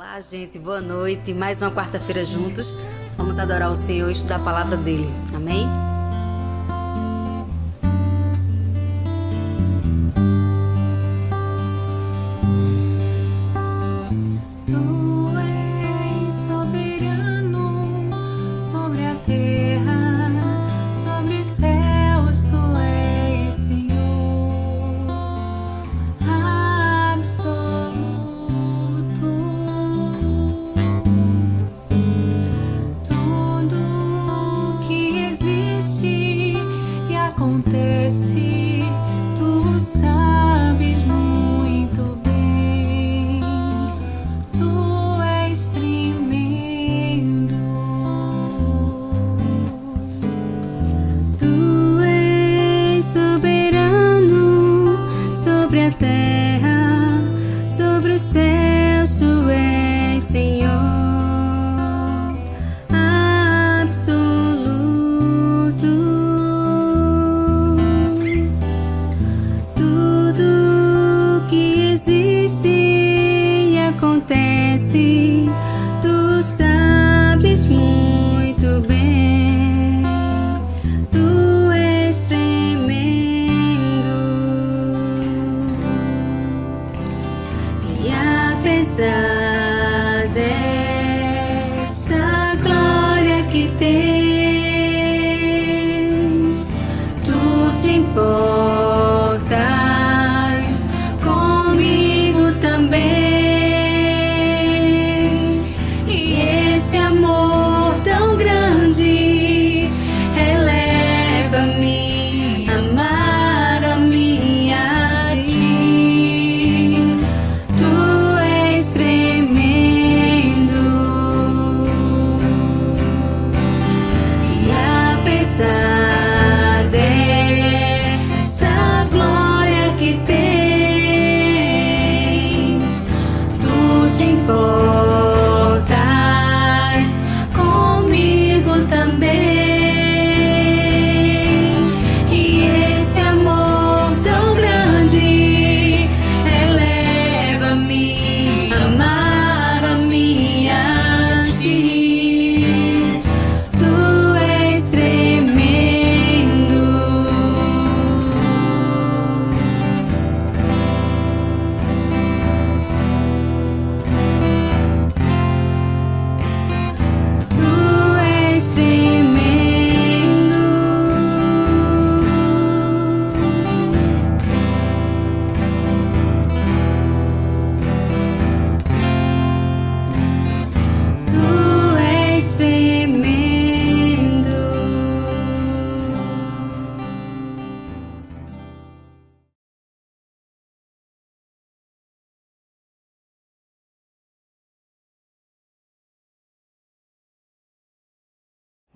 Olá, gente, boa noite. Mais uma quarta-feira juntos. Vamos adorar o Senhor e estudar a palavra dele. Amém?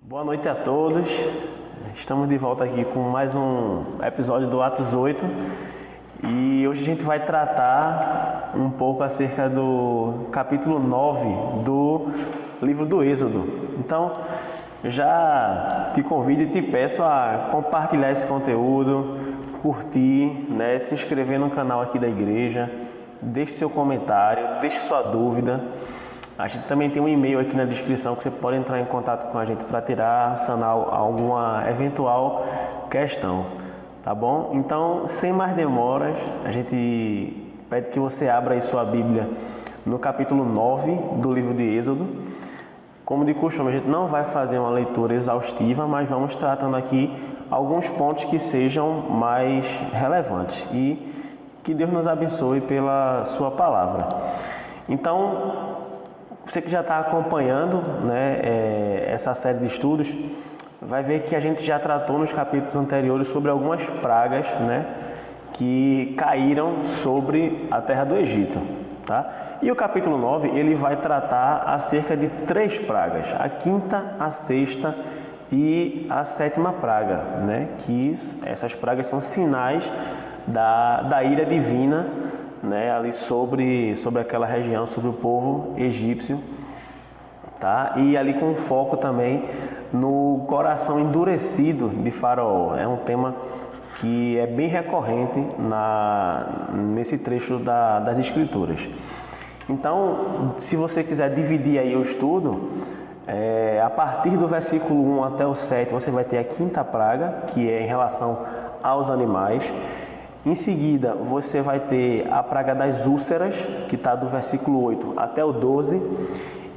Boa noite a todos. Estamos de volta aqui com mais um episódio do Atos 8 e hoje a gente vai tratar um pouco acerca do capítulo 9 do livro do Êxodo. Então, já te convido e te peço a compartilhar esse conteúdo, curtir, se inscrever no canal aqui da igreja, deixe seu comentário, deixe sua dúvida. A gente também tem um e-mail aqui na descrição que você pode entrar em contato com a gente para sanar alguma eventual questão, tá bom? Então, sem mais demoras, a gente pede que você abra aí sua Bíblia no capítulo 9 do livro de Êxodo. Como de costume, a gente não vai fazer uma leitura exaustiva, mas vamos tratando aqui alguns pontos que sejam mais relevantes e que Deus nos abençoe pela sua palavra. Então, você que já está acompanhando essa série de estudos, vai ver que a gente já tratou nos capítulos anteriores sobre algumas pragas que caíram sobre a terra do Egito. Tá? E o capítulo 9 ele vai tratar acerca de 3 pragas, a quinta, a sexta e a sétima praga, que essas pragas são sinais da ira divina ali sobre aquela região, sobre o povo egípcio, tá? E ali com foco também no coração endurecido de Faraó. É um tema que é bem recorrente nesse trecho das Escrituras. Então, se você quiser dividir aí o estudo, a partir do versículo 1 até o 7, você vai ter a quinta praga, que é em relação aos animais. Em seguida, você vai ter a praga das úlceras, que está do versículo 8 até o 12.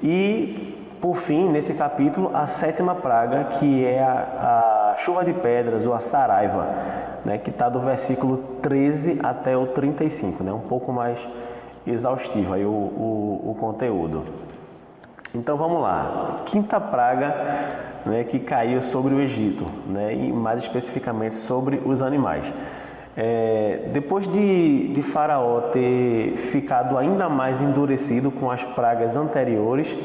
E, por fim, nesse capítulo, a sétima praga, que é a chuva de pedras, ou a saraiva, né, que está do versículo 13 até o 35, né, um pouco mais exaustivo aí o conteúdo. Então vamos lá, quinta praga, né, que caiu sobre o Egito, né, e mais especificamente sobre os animais. Depois de Faraó ter ficado ainda mais endurecido com as pragas anteriores,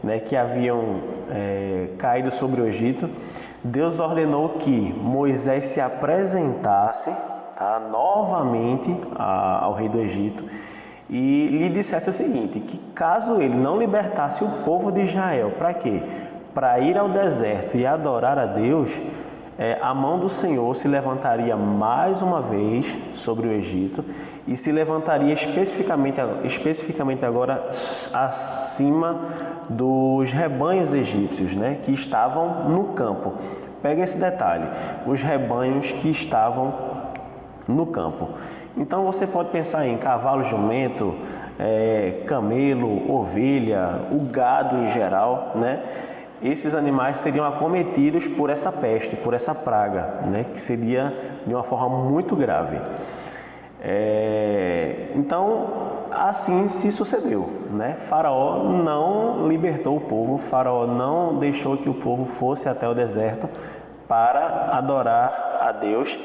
né, que haviam caído sobre o Egito, Deus ordenou que Moisés se apresentasse, tá, novamente ao rei do Egito e lhe dissesse o seguinte, que caso ele não libertasse o povo de Israel, para quê? Para ir ao deserto e adorar a Deus, a mão do Senhor se levantaria mais uma vez sobre o Egito e se levantaria especificamente agora acima dos rebanhos egípcios, né, que estavam no campo. Pega esse detalhe, os rebanhos que estavam no campo. Então você pode pensar em cavalo, jumento, camelo, ovelha, o gado em geral, né? Esses animais seriam acometidos por essa peste, por essa praga, né? Que seria de uma forma muito grave. Então, assim se sucedeu, né? Faraó não libertou o povo, Faraó não deixou que o povo fosse até o deserto para adorar a Deus.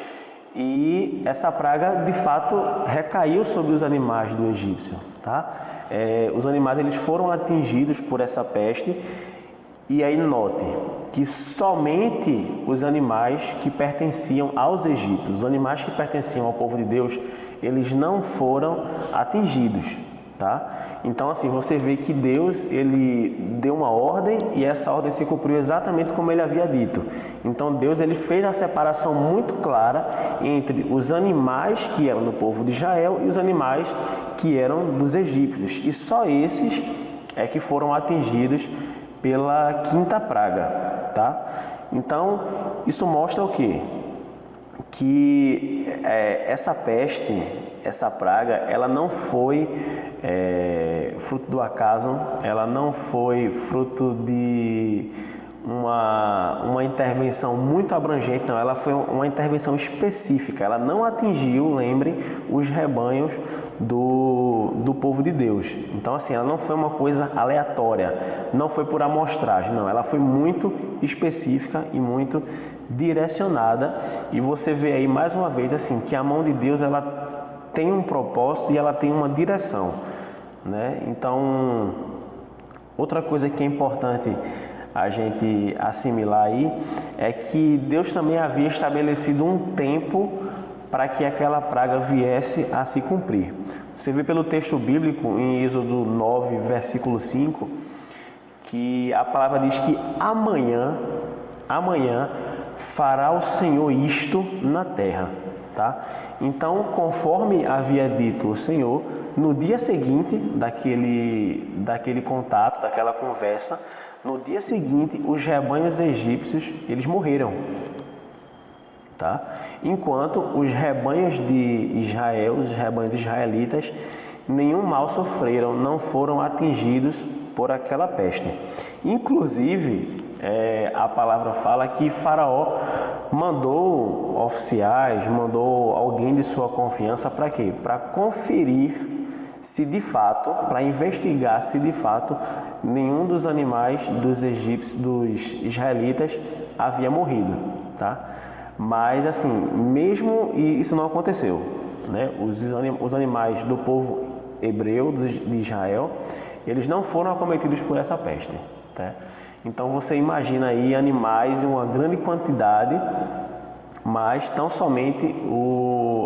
E essa praga, de fato, recaiu sobre os animais do egípcio, tá? Os animais eles foram atingidos por essa peste. E aí note que somente os animais que pertenciam aos egípcios, os animais que pertenciam ao povo de Deus, eles não foram atingidos, tá? Então assim, você vê que Deus, ele deu uma ordem e essa ordem se cumpriu exatamente como ele havia dito. Então Deus, ele fez a separação muito clara entre os animais que eram do povo de Israel e os animais que eram dos egípcios. E só esses é que foram atingidos pela quinta praga, tá? Então, isso mostra o quê? Que essa peste, essa praga, ela não foi fruto do acaso, ela não foi fruto de uma intervenção muito abrangente, não, ela foi uma intervenção específica, ela não atingiu, lembrem, os rebanhos do povo de Deus. Então assim, ela não foi uma coisa aleatória, não foi por amostragem, não, ela foi muito específica e muito direcionada, e você vê aí mais uma vez assim, que a mão de Deus, ela tem um propósito e ela tem uma direção, né? Então, outra coisa que é importante a gente assimilar aí é que Deus também havia estabelecido um tempo para que aquela praga viesse a se cumprir. Você vê pelo texto bíblico em Êxodo 9, versículo 5, que a palavra diz que amanhã fará o Senhor isto na terra, tá? Então, conforme havia dito o Senhor, no dia seguinte daquele contato, daquela conversa, no dia seguinte, os rebanhos egípcios, eles morreram, tá? Enquanto os rebanhos de Israel, os rebanhos israelitas, nenhum mal sofreram, não foram atingidos por aquela peste. Inclusive, a palavra fala que Faraó mandou oficiais, mandou alguém de sua confiança para quê? Para conferir se de fato, para investigar se de fato nenhum dos animais dos egípcios, dos israelitas havia morrido, tá? Mas assim, mesmo isso não aconteceu, né? Os animais do povo hebreu, de Israel, eles não foram acometidos por essa peste, tá? Então você imagina aí animais em uma grande quantidade, mas tão somente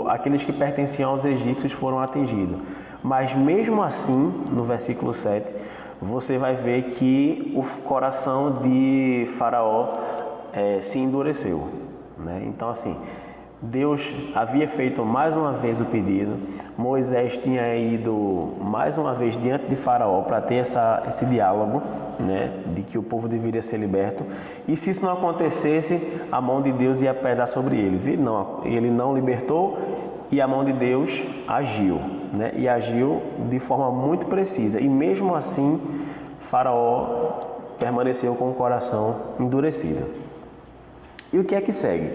aqueles que pertenciam aos egípcios foram atingidos. Mas mesmo assim, no versículo 7, você vai ver que o coração de Faraó se endureceu, né? Então assim, Deus havia feito mais uma vez o pedido, Moisés tinha ido mais uma vez diante de Faraó para ter esse diálogo, né, de que o povo deveria ser liberto, e se isso não acontecesse, a mão de Deus ia pesar sobre eles. Ele não libertou e a mão de Deus agiu, né, e agiu de forma muito precisa, e mesmo assim Faraó permaneceu com o coração endurecido. E o que é que segue?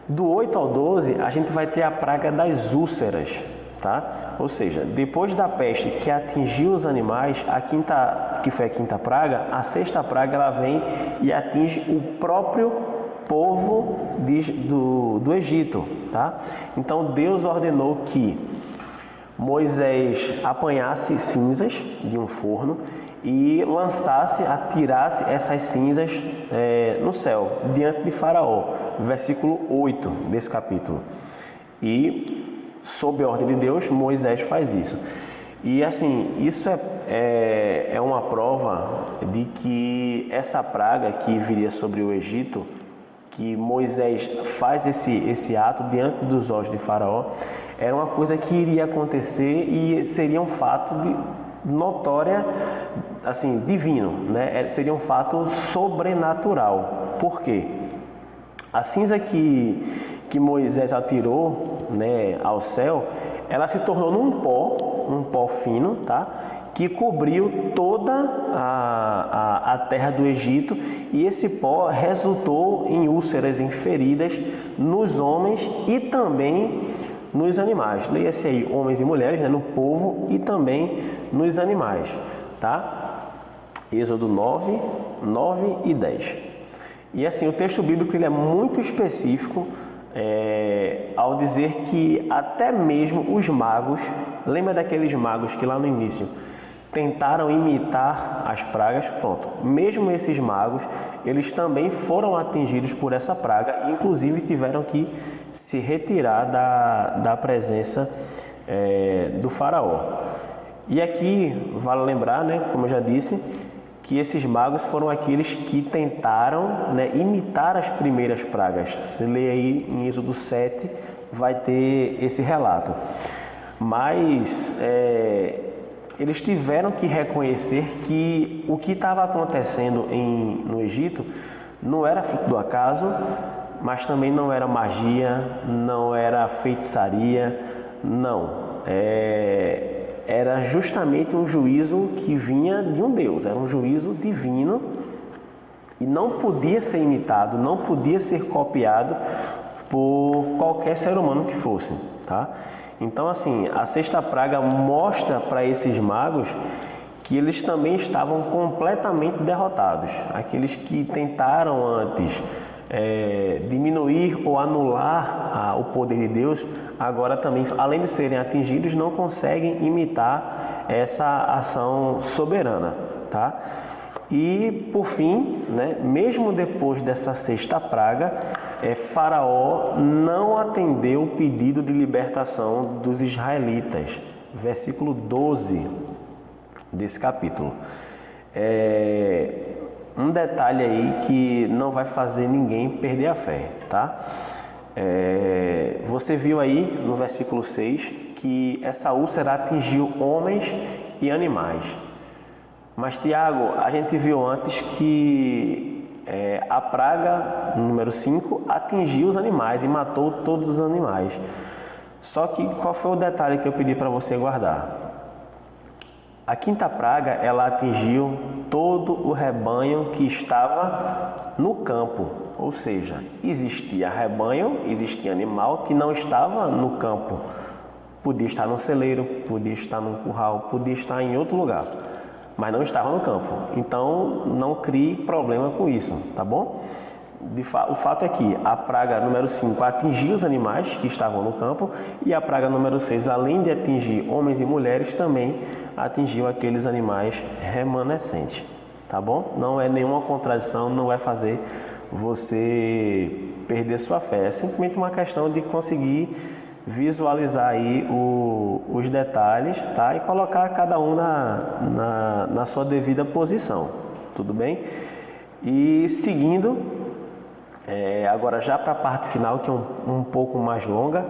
Do 8 ao 12, a gente vai ter a praga das úlceras, tá? Ou seja, depois da peste que atingiu os animais, que foi a quinta praga, a sexta praga ela vem e atinge o próprio povo do Egito, tá? Então Deus ordenou que Moisés apanhasse cinzas de um forno e atirasse essas cinzas no céu, diante de Faraó. Versículo 8 desse capítulo. E, sob a ordem de Deus, Moisés faz isso. E assim, isso é uma prova de que essa praga que viria sobre o Egito, que Moisés faz esse ato diante dos olhos de Faraó, era uma coisa que iria acontecer e seria um fato notória, assim, divino, né? Seria um fato sobrenatural. Por quê? A cinza que Moisés atirou, né, ao céu, ela se tornou um pó fino, tá? Que cobriu toda a terra do Egito, e esse pó resultou em úlceras, em feridas nos homens e também nos animais. Leia-se aí homens e mulheres, né, no povo e também nos animais, tá? Êxodo 9 e 10. E assim, o texto bíblico ele é muito específico ao dizer que até mesmo os magos, lembra daqueles magos que lá no início tentaram imitar as pragas? Pronto, mesmo esses magos, eles também foram atingidos por essa praga e inclusive tiveram que se retirar da presença do faraó. E aqui vale lembrar, né, como eu já disse, que esses magos foram aqueles que tentaram, né, imitar as primeiras pragas. Você lê aí em Êxodo 7, vai ter esse relato. Mas eles tiveram que reconhecer que o que estava acontecendo no Egito não era fruto do acaso, mas também não era magia, não era feitiçaria, não. Era justamente um juízo que vinha de um Deus, era um juízo divino e não podia ser imitado, não podia ser copiado por qualquer ser humano que fosse, tá? Então, assim, a sexta praga mostra para esses magos que eles também estavam completamente derrotados. Aqueles que tentaram antes diminuir ou anular o poder de Deus, agora também, além de serem atingidos, não conseguem imitar essa ação soberana, tá? E por fim, né, mesmo depois dessa sexta praga, Faraó não atendeu o pedido de libertação dos israelitas. Versículo 12 desse capítulo. Um detalhe aí que não vai fazer ninguém perder a fé, tá? Você viu aí no versículo 6 que essa úlcera atingiu homens e animais. Mas, Tiago, a gente viu antes que a praga número 5 atingiu os animais e matou todos os animais. Só que qual foi o detalhe que eu pedi para você guardar? A quinta praga, ela atingiu todo o rebanho que estava no campo. Ou seja, existia rebanho, existia animal que não estava no campo. Podia estar no celeiro, podia estar num curral, podia estar em outro lugar, mas não estava no campo. Então, não crie problema com isso, tá bom? O fato é que a praga número 5 atingiu os animais que estavam no campo e a praga número 6, além de atingir homens e mulheres, também atingiu aqueles animais remanescentes, tá bom? Não é nenhuma contradição, não vai fazer você perder sua fé, é simplesmente uma questão de conseguir visualizar aí os detalhes, tá? E colocar cada um na sua devida posição, tudo bem? E seguindo, Agora já para a parte final, que é um pouco mais longa,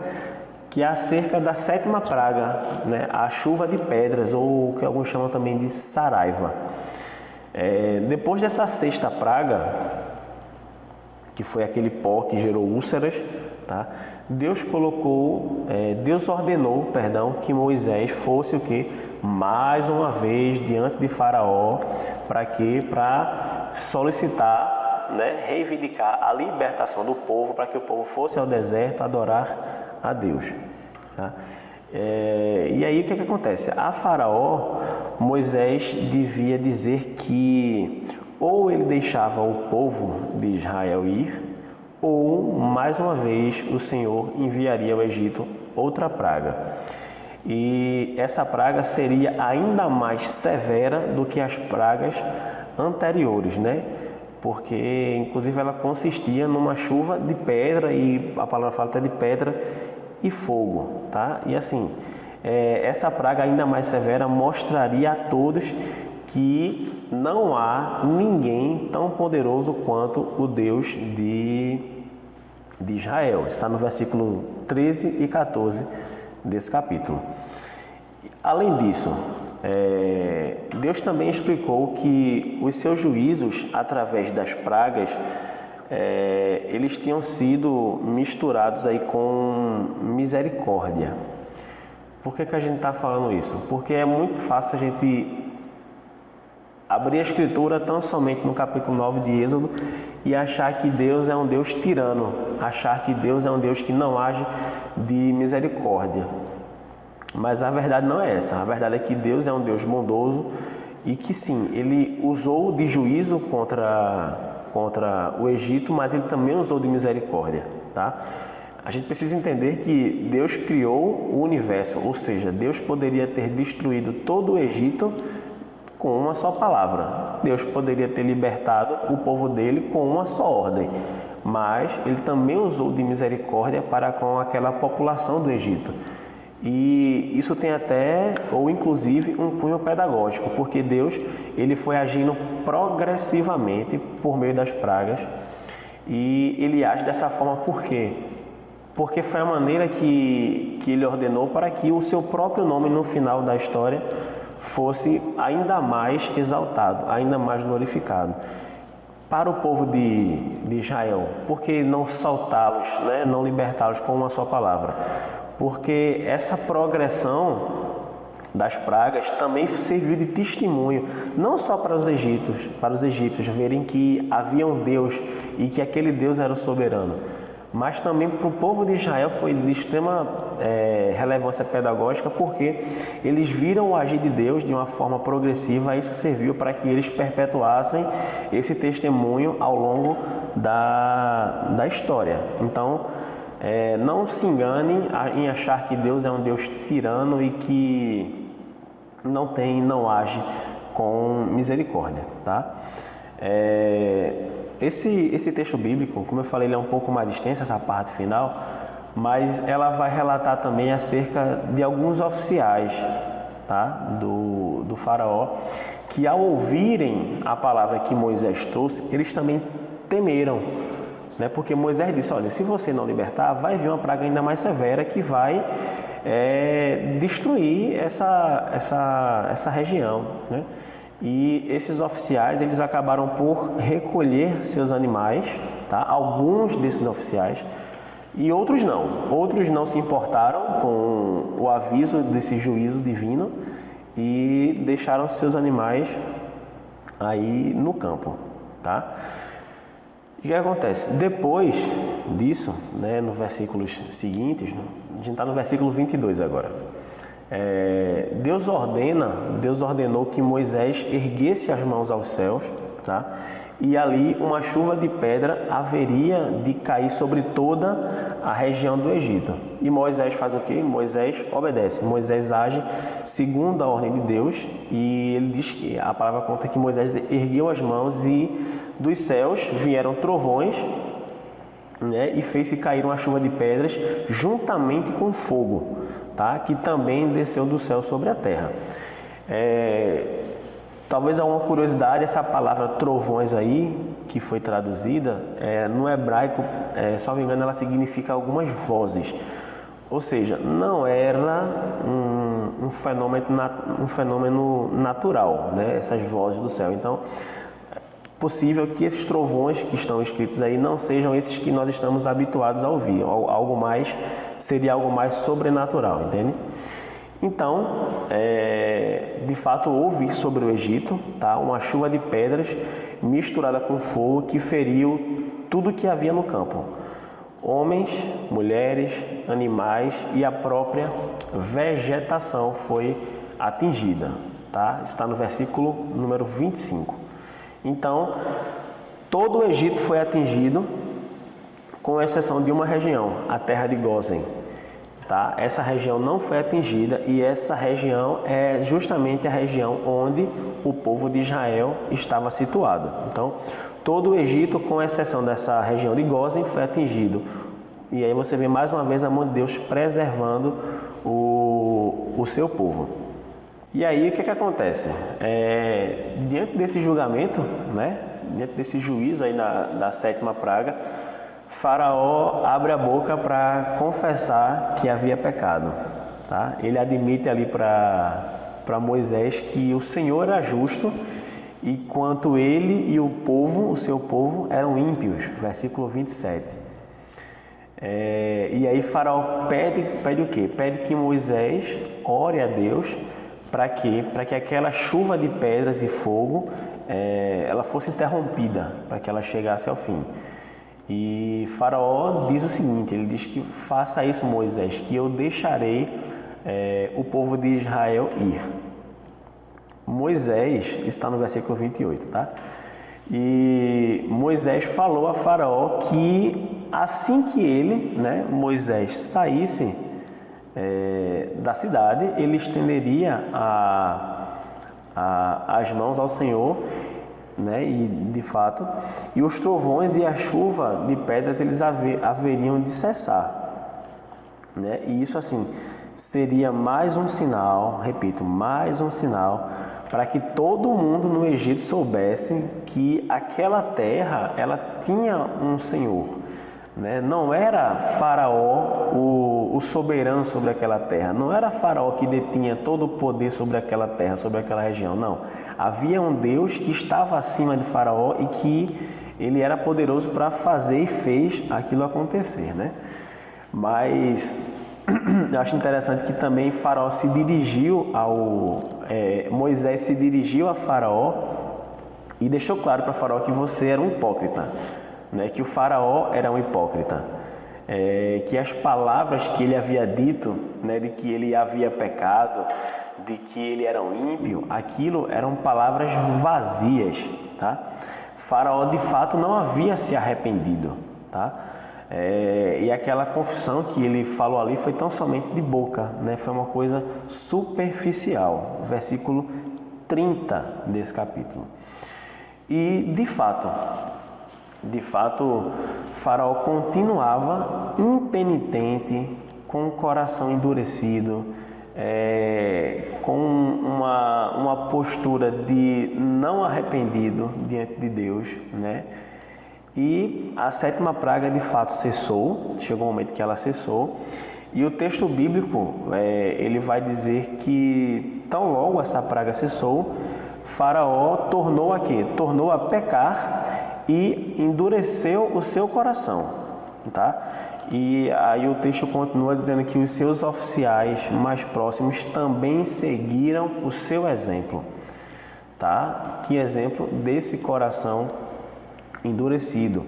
que é acerca da 7ª praga, né? A chuva de pedras, ou o que alguns chamam também de saraiva. Depois dessa 6ª praga, que foi aquele pó que gerou úlceras, tá? Deus ordenou, que Moisés fosse o quê? Mais uma vez diante de Faraó, para quê? Para solicitar, né? Reivindicar a libertação do povo, para que o povo fosse ao deserto adorar a Deus, tá? E aí o que acontece? A Faraó, Moisés devia dizer que ou ele deixava o povo de Israel ir, ou mais uma vez o Senhor enviaria ao Egito outra praga. E essa praga seria ainda mais severa do que as pragas anteriores, né? Porque inclusive ela consistia numa chuva de pedra, e a palavra fala até de pedra e fogo, tá? E assim, essa praga ainda mais severa mostraria a todos que não há ninguém tão poderoso quanto o Deus de Israel. Está no versículo 13 e 14 desse capítulo. Além disso, Deus também explicou que os seus juízos, através das pragas, eles tinham sido misturados aí com misericórdia. Por que a gente está falando isso? Porque é muito fácil a gente abrir a Escritura tão somente no capítulo 9 de Êxodo e achar que Deus é um Deus tirano, achar que Deus é um Deus que não age de misericórdia. Mas a verdade não é essa. A verdade é que Deus é um Deus bondoso e que sim, Ele usou de juízo contra o Egito, mas Ele também usou de misericórdia, tá? A gente precisa entender que Deus criou o universo, ou seja, Deus poderia ter destruído todo o Egito com uma só palavra. Deus poderia ter libertado o povo dele com uma só ordem, mas Ele também usou de misericórdia para com aquela população do Egito. E isso tem até, ou inclusive, um cunho pedagógico, porque Deus ele foi agindo progressivamente por meio das pragas, e Ele age dessa forma por quê? Porque foi a maneira que Ele ordenou para que o seu próprio nome no final da história fosse ainda mais exaltado, ainda mais glorificado. Para o povo de Israel, por que não soltá-los, né? Não libertá-los com uma só palavra? Porque essa progressão das pragas também serviu de testemunho, não só para os egípcios verem que havia um Deus e que aquele Deus era o soberano, mas também para o povo de Israel foi de extrema relevância pedagógica, porque eles viram o agir de Deus de uma forma progressiva, e isso serviu para que eles perpetuassem esse testemunho ao longo da história. Então, não se engane em achar que Deus é um Deus tirano e que não age com misericórdia, tá? Esse texto bíblico, como eu falei, ele é um pouco mais extenso, essa parte final, mas ela vai relatar também acerca de alguns oficiais, tá? do faraó, que ao ouvirem a palavra que Moisés trouxe, eles também temeram, né? Porque Moisés disse, olha, se você não libertar, vai vir uma praga ainda mais severa que vai destruir essa região, né? E esses oficiais, eles acabaram por recolher seus animais, tá? Alguns desses oficiais, e outros não se importaram com o aviso desse juízo divino e deixaram seus animais aí no campo, tá? E o que acontece? Depois disso, né, nos versículos seguintes, a gente está no versículo 22 agora. Deus ordenou que Moisés erguesse as mãos aos céus, tá? E ali uma chuva de pedra haveria de cair sobre toda a região do Egito. E Moisés faz o quê? Moisés obedece. Moisés age segundo a ordem de Deus, e ele diz que a palavra conta que Moisés ergueu as mãos e dos céus vieram trovões, né? E fez-se cair uma chuva de pedras juntamente com fogo, tá? Que também desceu do céu sobre a terra. Talvez há uma curiosidade, essa palavra trovões aí, que foi traduzida, no hebraico, se não me engano, ela significa algumas vozes. Ou seja, não era um fenômeno natural, né? Essas vozes do céu. Então, é possível que esses trovões que estão escritos aí não sejam esses que nós estamos habituados a ouvir. Seria algo mais sobrenatural, entende? Então, de fato, houve sobre o Egito, tá? Uma chuva de pedras misturada com fogo que feriu tudo que havia no campo. Homens, mulheres, animais e a própria vegetação foi atingida, tá? Isso está no versículo número 25. Então, todo o Egito foi atingido, com exceção de uma região, a terra de Gósen, tá? Essa região não foi atingida e essa região é justamente a região onde o povo de Israel estava situado. Então, todo o Egito, com exceção dessa região de Gósen, foi atingido. E aí você vê mais uma vez a mão de Deus preservando o seu povo. E aí o que acontece? Diante desse julgamento, né? Diante desse juízo aí da sétima praga, Faraó abre a boca para confessar que havia pecado. Tá? Ele admite ali para Moisés que o Senhor era justo, enquanto ele e o povo, o seu povo, eram ímpios. Versículo 27. E aí Faraó pede o quê? Pede que Moisés ore a Deus para quê? Para que aquela chuva de pedras e fogo ela fosse interrompida, para que ela chegasse ao fim. E Faraó diz o seguinte, ele diz que faça isso, Moisés, que eu deixarei o povo de Israel ir. Moisés, está no versículo 28, tá? E Moisés falou a Faraó que assim que ele, né, Moisés, saísse da cidade, ele estenderia as mãos ao Senhor, né, e de fato, e os trovões e a chuva de pedras eles haveriam de cessar, né? E isso assim seria mais um sinal, repito, mais um sinal para que todo mundo no Egito soubesse que aquela terra ela tinha um Senhor, né? Não era Faraó o soberano sobre aquela terra, não era Faraó que detinha todo o poder sobre aquela terra, sobre aquela região, não. Havia um Deus que estava acima de Faraó e que ele era poderoso para fazer e fez aquilo acontecer, né? Mas eu acho interessante que também Faraó se dirigiu Moisés se dirigiu a Faraó e deixou claro para Faraó que você era um hipócrita, né? Que o Faraó era um hipócrita, que as palavras que ele havia dito, né, de que ele havia pecado, de que ele era um ímpio, aquilo eram palavras vazias, tá? Faraó de fato não havia se arrependido, tá? E aquela confissão que ele falou ali foi tão somente de boca, né? Foi uma coisa superficial, versículo 30 desse capítulo. E de fato, Faraó continuava impenitente, com o coração endurecido, com uma postura de não arrependido diante de Deus, né? E a sétima praga de fato cessou, chegou um momento que ela cessou, e o texto bíblico ele vai dizer que tão logo essa praga cessou, Faraó tornou a quê? Tornou a pecar e endureceu o seu coração, tá? E aí o texto continua dizendo que os seus oficiais mais próximos também seguiram o seu exemplo, tá? Que exemplo desse coração endurecido.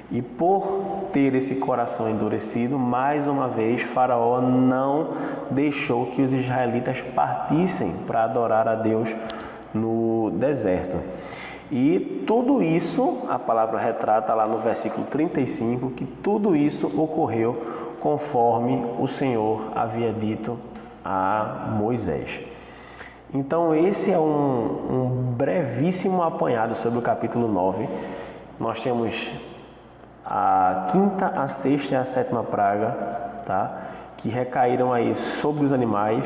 E por ter esse coração endurecido, mais uma vez Faraó não deixou que os israelitas partissem para adorar a Deus no deserto. E tudo isso, a palavra retrata lá no versículo 35, que tudo isso ocorreu conforme o Senhor havia dito a Moisés. Então esse é um brevíssimo apanhado sobre o capítulo 9. Nós temos a quinta, a sexta e a sétima praga, tá? Que recaíram aí sobre os animais.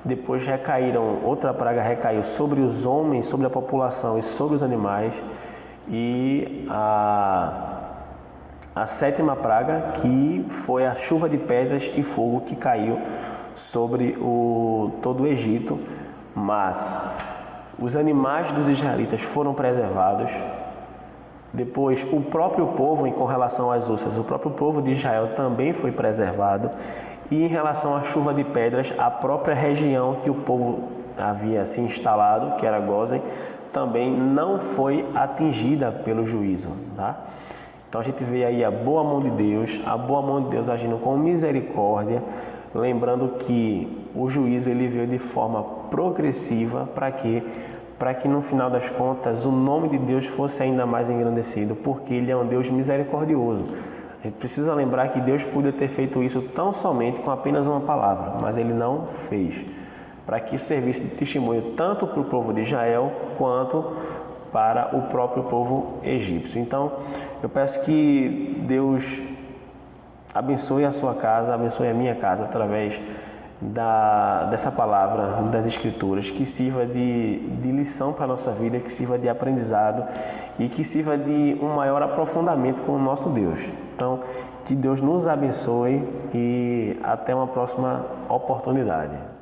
Depois outra praga recaiu sobre os homens, sobre a população e sobre os animais. e a sétima praga, que foi a chuva de pedras e fogo que caiu sobre todo o Egito, mas os animais dos israelitas foram preservados. Depois, o próprio povo, com relação às ostras, o próprio povo de Israel também foi preservado. E em relação à chuva de pedras, a própria região que o povo havia se instalado, que era Gósen, também não foi atingida pelo juízo, tá? Então a gente vê aí a boa mão de Deus agindo com misericórdia, lembrando que o juízo ele veio de forma progressiva para que no final das contas o nome de Deus fosse ainda mais engrandecido, porque Ele é um Deus misericordioso. A gente precisa lembrar que Deus podia ter feito isso tão somente com apenas uma palavra, mas Ele não fez, para que servisse de testemunho tanto para o povo de Israel quanto para o próprio povo egípcio. Então, eu peço que Deus abençoe a sua casa, abençoe a minha casa através dessa palavra, das Escrituras, que sirva de lição para a nossa vida, que sirva de aprendizado e que sirva de um maior aprofundamento com o nosso Deus. Então, que Deus nos abençoe e até uma próxima oportunidade.